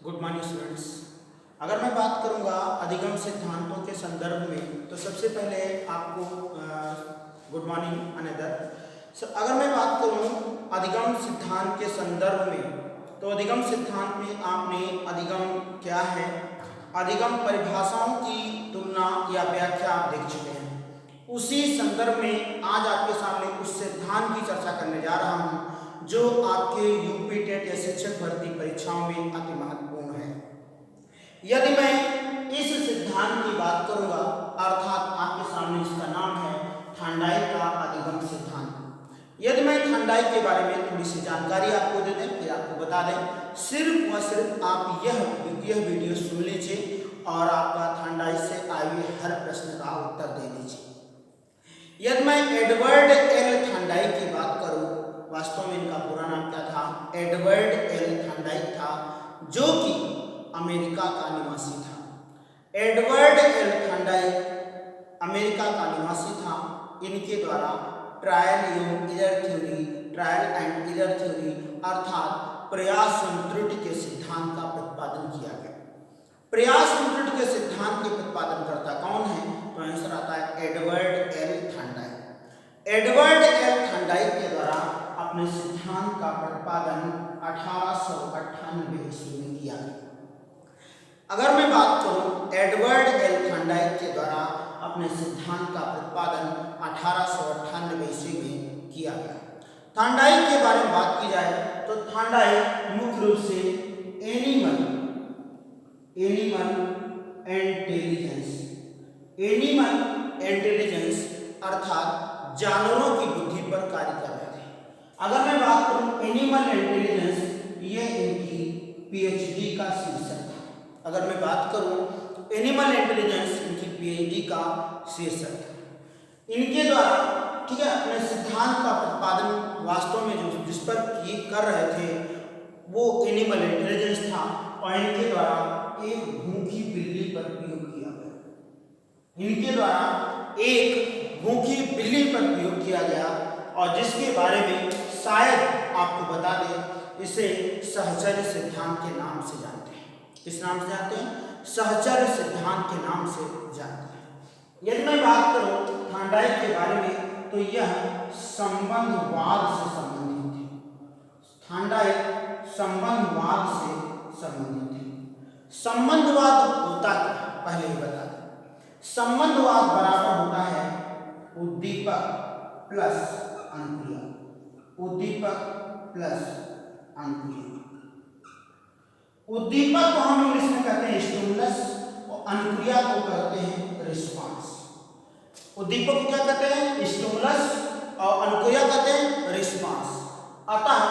Good morning students. अगर मैं बात करूंगा अधिगम सिद्धांतों के संदर्भ में तो सबसे पहले आपको गुड मॉर्निंग अनदर। अगर मैं बात करूं अधिगम सिद्धांत के संदर्भ में तो अधिगम सिद्धांत में आपने अधिगम क्या है, अधिगम परिभाषाओं की तुलना या व्याख्या आप देख चुके हैं। उसी संदर्भ में आज आपके सामने उस सिद्धांत की चर्चा करने जा रहा हूं जो आपके यूपी टेट या शिक्षक भर्ती परीक्षाओं में अति महत्वपूर्ण है। यदि मैं इस सिद्धांत की बात करूंगा अर्थात आपके सामने इसका नाम है थांडाई का अधिगम सिद्धांत। यदि मैं थांडाई के बारे में थोड़ी सी जानकारी आपको दे दें, फिर आपको बता दें, सिर्फ व सिर्फ आप यह वीडियो सुन लीजिए और आपका थांडाई से आए हुए हर प्रश्न का उत्तर दे दीजिए। यदि मैं एडवर्ड एल थांडाई की बात करूं, वास्तव में इनका पूरा नाम क्या था? एडवर्ड एल थांडाई था, जो कि अमेरिका का निवासी था। एडवर्ड एल थांडाई अमेरिका का निवासी था। इनके द्वारा ट्रायल एंड एरर थ्योरी अर्थात प्रयास एवं त्रुटि के सिद्धांत का प्रतिपादन किया गया। प्रयास एवं त्रुटि के सिद्धांत के प्रतिपादनकर्ता कौन है? तो आंसर आता है Edward L thandai. Edward L thandai के द्वारा अपने सिद्धांत का प्रतिपादन 1898 ईस्वी में किया गया। अगर मैं बात करूं एडवर्ड एल थांडाई के द्वारा अपने सिद्धांत का प्रतिपादन 1898 ईस्वी में किया गया। थांडाई के बारे में बात की जाए तो थांडाई मुख्य रूप से एनिमल इंटेलिजेंस अर्थात जानवरों की बुद्धि पर कार्य कर रहे थे। अगर मैं बात करूं एनिमल इंटेलिजेंस, ये इनकी पीएचडी का शीर्षक था। अगर मैं बात करूं एनिमल इंटेलिजेंस, इनकी पीएचडी का शीर्षक था। इनके द्वारा ठीक है अपने सिद्धांत का प्रतिपादन वास्तव में जो जिस पर कर रहे थे वो एनिमल इंटेलिजेंस था और इनके द्वारा एक भूखी बिल्ली पर प्रयोग किया गया। इनके द्वारा एक भूखी बिल्ली पर प्रयोग किया गया और जिसके बारे में शायद आपको बता दें, इसे सहचर्य सिद्धांत के नाम से जानते हैं। किस नाम से जानते हैं? सहचर्य सिद्धांत के नाम से जानते हैं। यदि मैं बात करूं थांडाई के बारे में तो यह संबंधवाद से संबंधित है। थांडाई संबंधवाद से संबंधित है। संबंधवाद होता है, पहले ही बता दें, संबंधवाद बराबर होता है उद्दीपक प्लस अनुक्रिया। उद्दीपक प्लस अनुक्रिया। उद्दीपक को हम इंग्लिश में कहते हैं स्टिमुलस और अनुक्रिया को कहते हैं रिस्पांस। उद्दीपक को क्या कहते हैं? स्टिमुलस और अनुक्रिया कहते हैं रिस्पांस। अतः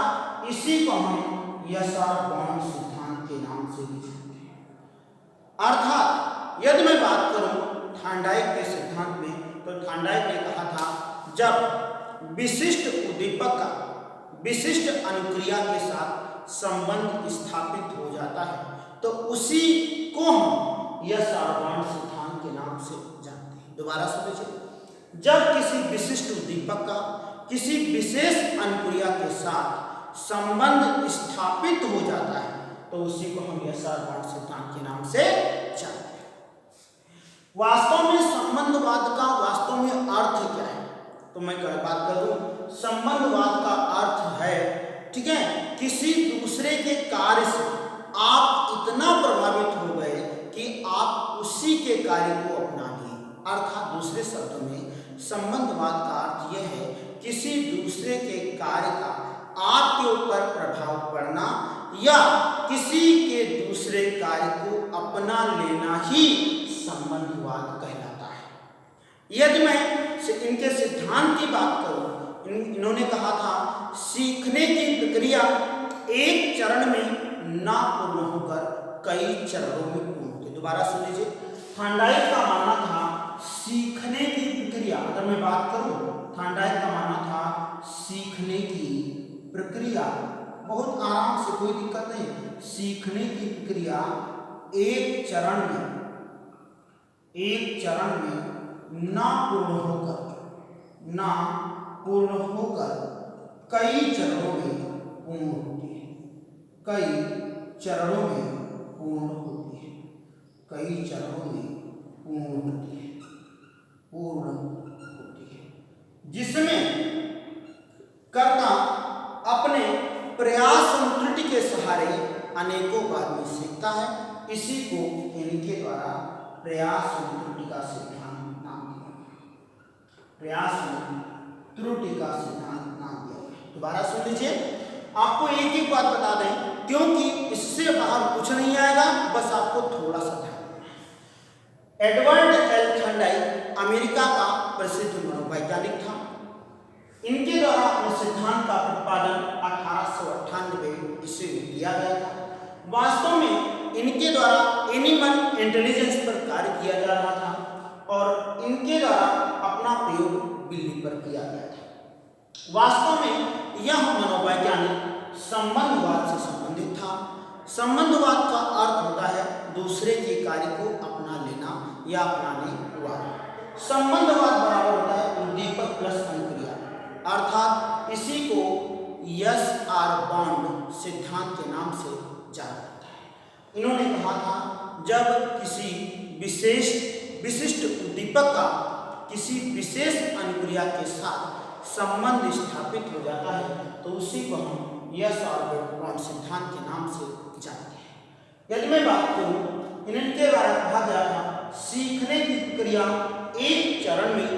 इसी को हम यसार बॉन्ड सिद्धांत के नाम से भी जानते हैं। अर्थात यदि मैं बात करूं थांडाई के सिद्धांत में तो थांडाई ने कहा था जब विशिष्ट उद्दीपक का विशिष्ट अनुक्रिया के साथ संबंध स्थापित हो जाता है तो उसी को हम यसार बॉन्ड सिद्धांत के नाम से जानते हैं। दोबारा समझिए, जब किसी विशिष्ट उद्दीपक का किसी विशेष अनुक्रिया के साथ संबंध स्थापित हो जाता है तो उसी को हम यसार बॉन्ड सिद्धांत के नाम से जानते हैं। वास्तव में संबंधवाद का वास्तव में अर्थ क्या है? तो मैं बात करूं संबंधवाद का अर्थ है, ठीक है, किसी दूसरे के कार्य से आप इतना प्रभावित हो गए कि आप उसी के कार्य को अपना लिए। अर्थात दूसरे शब्दों में संबंधवाद का अर्थ यह है किसी दूसरे के कार्य का आपके ऊपर प्रभाव पड़ना या किसी के दूसरे कार्य को अपना लेना ही संबंधवाद कहलाता है। यदि मैं इनके सिद्धांत की बात करूं, इन्होंने कहा था सीखने की प्रक्रिया एक चरण में ना पूर्ण होकर कई चरणों में पूर्ण होती है। दोबारा सुन लीजिए, थांडाई का मानना था सीखने की प्रक्रिया, अगर मैं बात करूं थांडाई का मानना था सीखने की प्रक्रिया बहुत आराम से, कोई दिक्कत नहीं, सीखने की प्रक्रिया एक चरण में ना पूर्ण होकर कई चरणों में पूर्ण होती है। कई चरणों में पूर्ण होती है, कई चरणों में पूर्ण होती है, पूर्ण होती है, जिसमें कर्ता अपने प्रयास और त्रुटि के सहारे अनेकों बार में सीखता है। इसी को इनके द्वारा प्रयास और त्रुटि का सिद्धांत नाम दिया। प्रयास और त्रुटि का सिद्धांत नाम दिया। दोबारा सुन लीजिए, आपको एक ही बात बता दें, क्योंकि इससे बाहर कुछ नहीं आएगा, बस आपको थोड़ा सा ध्यान देना है। एडवर्ड एल थॉर्नडाइक अमेरिका का प्रसिद्ध मनोवैज्ञानिक था। इनके द्वारा अपने सिद्धांत का प्रतिपादन 1898 ईस्वी में किया गया था। वास्तव में इनके द्वारा एनिमल इंटेलिजेंस पर कार्य किया जा रहा था और इनके द्वारा अपना प्रयोग बिल्ली पर किया गया था। वास्तव में यह मनोवैज्ञानिक संबंधवाद से संबंधित था। संबंधवाद का अर्थ होता है दूसरे के कार्य को अपना लेना या अपनाने वाला। संबंधवाद बराबर होता है उद्दीपक प्लस अनुक्रिया, अर्थात इसी को एस.आर. बॉन्ड सिद्धांत के नाम से जाना जाता है। इन्होंने कहा था, जब किसी विशिष्ट उद्दीपक का किसी विशेष अनुक्रिया के साथ संबंध स्थापित हो जाता है तो उसी को हम एस.आर. बॉन्ड सिद्धांत के नाम से जानते हैं। यदि मैं बात करूं, इनके द्वारा कहा गया था सीखने की क्रिया एक चरण में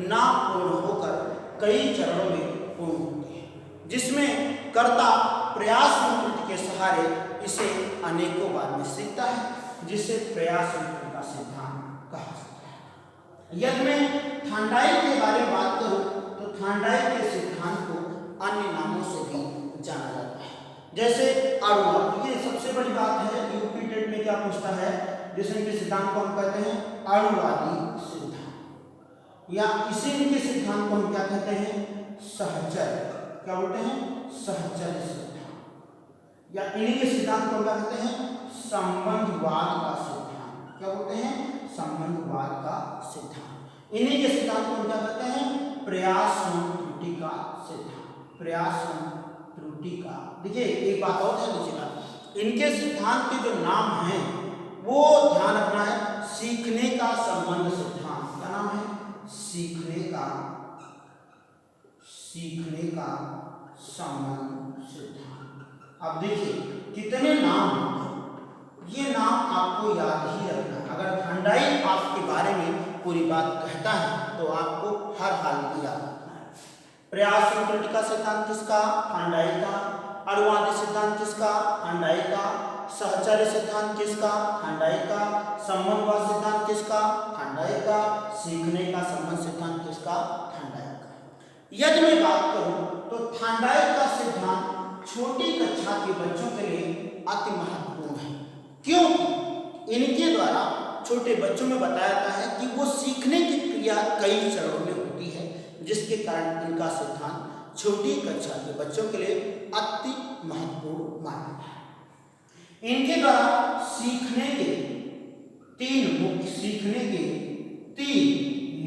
ना पूर्ण होकर कई चरणों में पूर्ण होती है, जिसमें कर्ता प्रयास और त्रुटि के सहारे इसे अनेकों बार में सीखता है, जिसे प्रयास और त्रुटि का सिद्धांत कहा जाता है। यदि मैं थॉर्नडाइक के बारे में बात करूं तो थॉर्नडाइक के सिद्धांत को अन्य नामों से भी जाना जाता है, जैसे अणुवाद। ये सबसे बड़ी बात है, यूपी टेट में क्या पूछता है, जिसमें के सिद्धांत को हम कहते हैं अणुवादी सिद्धांत, या इसी इनके सिद्धांत को हम क्या कहते हैं, सहचर्य। क्या बोलते हैं, सहचर्य सिद्धांत। या इन्हीं के सिद्धांत को क्या कहते हैं, संबंधवाद का सिद्धांत। क्या बोलते हैं, संबंधवाद का सिद्धांत। इन्हीं के सिद्धांत को हम क्या कहते हैं, प्रयास और त्रुटि का सिद्धांत। प्रयास और त्रुटि का। देखिए एक बात और ध्यान दीजिएगा, इनके सिद्धांत के जो नाम हैं वो ध्यान रखना है। सीखने का संबंध सिद्धांत, क्या नाम है, सीखने का संबंध सिद्धांत। अब देखिए कितने नाम हैं, ये नाम आपको याद ही रखना है। अगर थॉर्नडाइक आपके बारे में पूरी बात कहता है तो आपको हर हाल में याद रखना है। प्रयास और त्रुटि का सिद्धांत किसका, थॉर्नडाइक का। अणुवादी सिद्धांत किसका, थॉर्नडाइक का। सहचर्य सिद्धांत किसका, थॉर्नडाइक का। संबंधवाद सिद्धांत किसका, थॉर्नडाइक का। सीखने का संबंध सिद्धांत किसका, थॉर्नडाइक का। यदि मैं बात करूं तो थॉर्नडाइक का सिद्धांत छोटी कक्षा के बच्चों के लिए अति महत्वपूर्ण है, क्योंकि इनके द्वारा छोटे बच्चों में बताया जाता है कि वो सीखने की क्रिया कई चरणों में होती है, जिसके कारण इनका सिद्धांत छोटी कक्षा के बच्चों के लिए अति महत्वपूर्ण माना जाता है। इनके द्वारा सीखने के तीन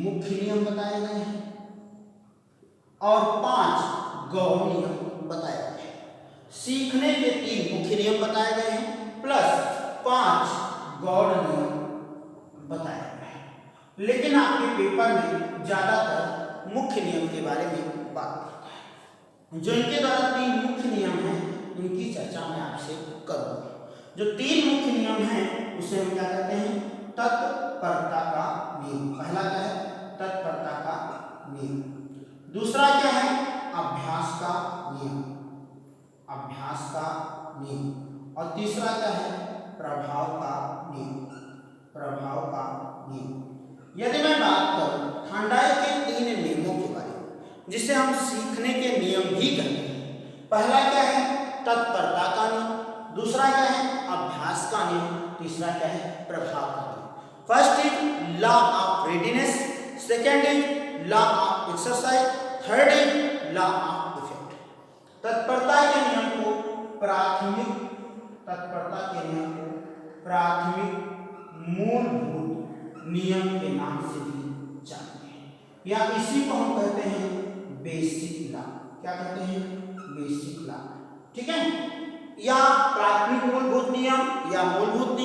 मुख्य नियम बताए गए हैं और 5 गौण नियम बताए गए हैं। सीखने के 3 मुख्य नियम बताए गए हैं प्लस 5 गौण नियम बताए गए हैं। लेकिन आपके पेपर में ज्यादातर मुख्य नियम के बारे में बात करता है। जो इनके द्वारा 3 मुख्य नियम हैं उनकी चर्चा मैं आपसे करूंगा। जो 3 मुख्य नियम हैं उसे हम क्या कहते हैं, तत्परता का नियम। पहला क्या है, तत्परता का नियम। दूसरा क्या है, अभ्यास का नियम, अभ्यास का नियम। और तीसरा क्या है, प्रभाव का नियम, प्रभाव का नियम। यदि मैं बात करूं थॉर्नडाइक के 3 नियमों के बारे में, जिसे हम सीखने के नियम भी कहते हैं। पहला क्या है, तत्परता का नियम। दूसरा क्या है, अभ्यास का नियम। तीसरा क्या है, प्रभाव का नियम। First is law of readiness, second is law of exercise, third is law of effect. तत्परता के नियम को प्राथमिक मूलभूत नियम के नाम से भी जानते हैं, या इसी को हम कहते हैं बेसिक लॉ। क्या कहते हैं, बेसिक लॉ। ठीक है, या प्राथमिक मूलभूत नियम या मूलभूत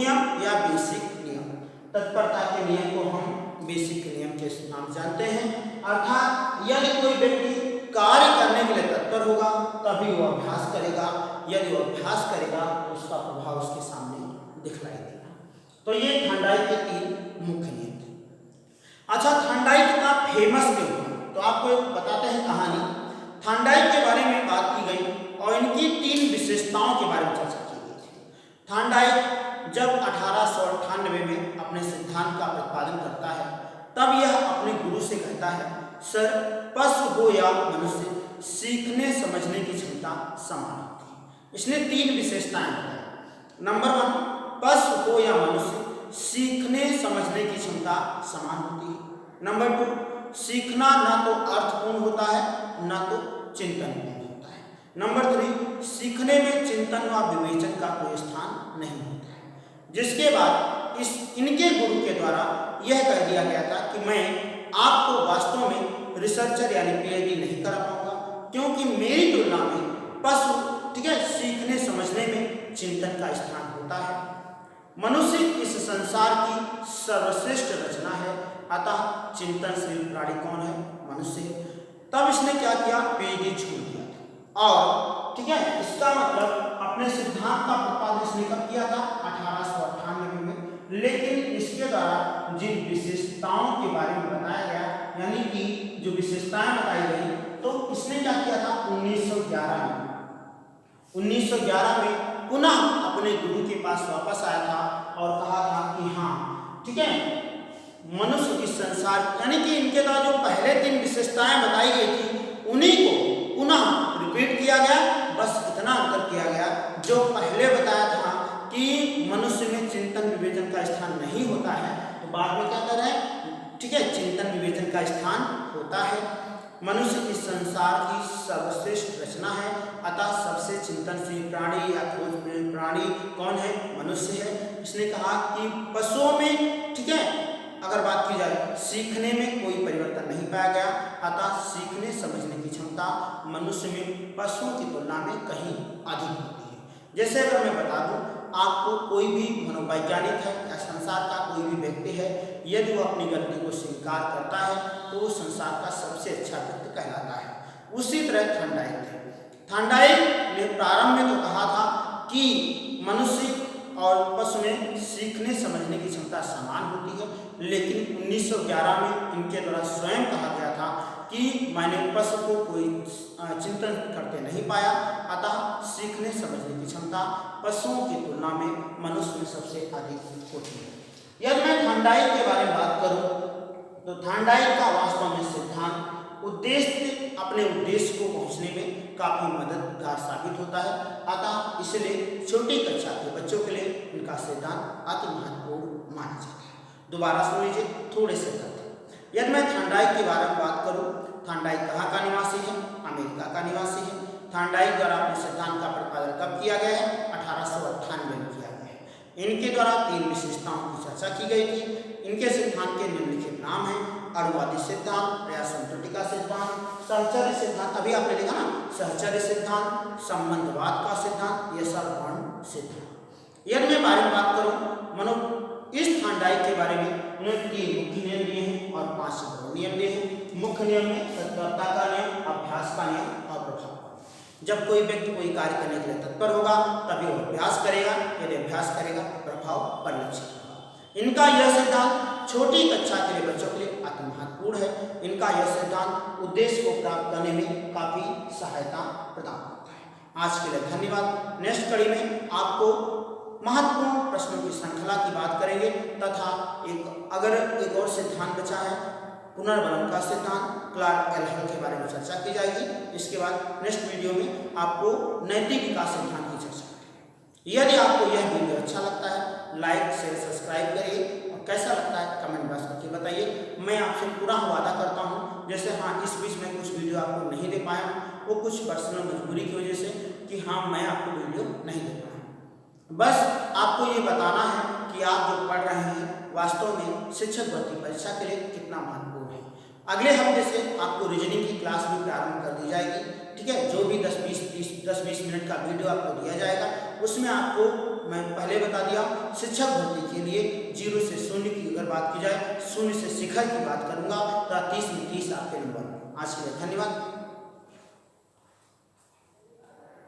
बेसिक नियम के नाम जानते हैं। अर्थात यदि कोई व्यक्ति कार्य करने के लिए तत्पर होगा तभी वो अभ्यास करेगा, यदि वो अभ्यास करेगा तो उसका प्रभाव उसके सामने दिखलाई देगा। तो ये थांडाई के 3 मुख्य नियम थे। अच्छा, थांडाई कितना फेमस क्यों हुआ, तो आपको एक बताते हैं कहानी। थांडाई के बारे में बात की गई और इनकी 3 विशेषताओं के बारे में चर्चा की गई थी। थांडाई जब 1898 में अपने सिद्धांत का प्रतिपादन करता है तब यह अपने गुरु से कहता है, सर, पशु हो या मनुष्य, सीखने समझने की क्षमता समान होती है। इसने 3 विशेषताएं बताई। नंबर 1, पशु हो या मनुष्य, सीखने समझने की क्षमता समान होती है। नंबर 2, सीखना ना तो अर्थपूर्ण होता है ना तो चिंतनपूर्ण होता है। नंबर 3, सीखने में चिंतन व विवेचन का कोई स्थान नहीं होता है। जिसके बाद इनके गुरु के द्वारा यह कह दिया गया था कि मैं आपको वास्तव में रिसर्चर यानी पीएचडी नहीं करा पाऊंगा, क्योंकि मेरी तुलना में पशु, ठीक है, सीखने समझने में चिंतन का स्थान होता है। मनुष्य इस संसार की सर्वश्रेष्ठ रचना है, अतः चिंतनशील प्राणी कौन है? मनुष्य है। तब इसने क्या किया? पीएचडी छोड़ दिया और, ठीक है, इसका मतलब अपने सिद्धांत का प्रतिपादन इसने कब किया था? 1898 में। लेकिन इसके द्वारा जिन विशेषताओं के बारे में बताया गया, यानी कि जो विशेषताएं बताई गई, तो इसने क्या किया था? 1911 में पुनः अपने गुरु के पास वापस आया था और कहा था कि हाँ, ठीक है, मनुष्य इस संसार, यानी कि इनके द्वारा जो पहले 3 विशेषताएं बताई गई थी उन्हीं को पुनः रिपीट किया गया। बस इतना अंतर किया गया, जो पहले बताया था कि मनुष्य में चिंतन विवेचन का स्थान नहीं होता है, तो बाद में क्या कर रहे हैं? ठीक है, चिंतन विवेचन का स्थान होता है। मनुष्य इस संसार की सर्वश्रेष्ठ रचना है, अतः सबसे चिंतनशील प्राणी या खोजबीन प्राणी कौन है? मनुष्य है। इसने कहा कि पशुओं में, ठीक है, अगर बात की जाए, सीखने में कोई परिवर्तन नहीं पाया गया, अतः सीखने समझने की क्षमता मनुष्य में पशुओं की तुलना में कहीं अधिक होती है। जैसे अगर मैं बता दूं, आपको कोई भी मनोवैज्ञानिक है या संसार का कोई भी व्यक्ति है, यदि वो अपनी गलती को स्वीकार करता है तो वो संसार का सबसे अच्छा व्यक्ति कहलाता है। उसी तरह थांडाई थे। थांडाई ने प्रारंभ में तो कहा था कि मनुष्य और पशु में सीखने समझने की क्षमता समान होती है, लेकिन 1911 में इनके द्वारा स्वयं कहा गया था कि मैंने पशु को कोई चिंतन करते नहीं पाया, अतः सीखने समझने की क्षमता पशुओं की तुलना में मनुष्य में सबसे अधिक होती है। यदि मैं थांडाई के बारे में बात करूं तो थांडाई का वास्तव में सिद्धांत उद्देश्य अपने उद्देश्य को पहुंचने में काफी मददगार साबित होता है, अतः इसलिए छोटी कक्षा के बच्चों के लिए इनका सिद्धांत अति महत्वपूर्ण माना जाता है। दोबारा सुन लीजिए थोड़े से तथ्य। यदि मैं थांडाई के बारे में बात करूं, थांडाई कहाँ का निवासी है? अमेरिका का निवासी है। थांडाई द्वारा अपने सिद्धांत का प्रतिपादन कब किया गया है? 1898 में किया गया है। इनके द्वारा 3 विशेषताओं की चर्चा की गई थी। इनके सिद्धांत के निम्नलिखित नाम हैं: अणुवादी सिद्धांत, प्रयासंतुटिका सिद्धांत, सहचर्य सिद्धांत, अभी आपने देखा ना, सहचर्य सिद्धांत, संबंधवाद का सिद्धांत, यह सब वर्ण सिद्धांत। यदि मैं बारे में बात करूं, इस थांडाई के बारे में उन्होंने 3 मुख्य नियम दिए हैं और 5 गौण नियम दिए हैं। मुख्य नियम में तत्परता का नियम, अभ्यास का नियम और प्रभाव। जब कोई व्यक्ति कोई कार्य करने के लिए तत्पर होगा तभी वो अभ्यास करेगा, यदि अभ्यास करेगा प्रभाव परिलक्षित होगा। इनका यह सिद्धांत छोटी कक्षा के लिए बच्चों के लिए अति महत्वपूर्ण है। इनका यह सिद्धांत उद्देश्य को प्राप्त करने में काफी सहायता प्रदान करता है। आज के लिए धन्यवाद। नेक्स्ट कड़ी में आपको महत्वपूर्ण प्रश्नों की श्रृंखला की बात करेंगे तथा एक और सिद्धांत बचा है, पुनर्बलन का सिद्धांत, क्लार्क एल के बारे में चर्चा की जाएगी। इसके बाद नेक्स्ट वीडियो में आपको नैतिक विकास सिद्धांत की चर्चा करेंगे। यदि आपको यह वीडियो अच्छा लगता है, लाइक शेयर सब्सक्राइब करिए और कैसा लगता है कमेंट बॉक्स करके बताइए। मैं आपसे पूरा वादा करता हूँ, जैसे हाँ इस बीच में कुछ वीडियो आपको नहीं दे पाया, वो कुछ पर्सनल मजबूरी की वजह से कि हाँ मैं आपको वीडियो नहीं दे पाया। बस आपको ये बताना है कि आप जो पढ़ रहे हैं वास्तव में शिक्षक भर्ती परीक्षा के लिए कितना महत्वपूर्ण है। अगले हफ्ते से आपको रीजनिंग की क्लास भी प्रारंभ कर दी जाएगी, ठीक है। जो भी 10-20 मिनट का वीडियो आपको दिया जाएगा उसमें आपको मैं पहले बता दिया शिक्षक भर्ती के लिए जीरो से शून्य की अगर बात की जाए, शून्य से शिखर की बात करूंगा तो 30 में 30 आपके नंबर। आज के लिए धन्यवाद।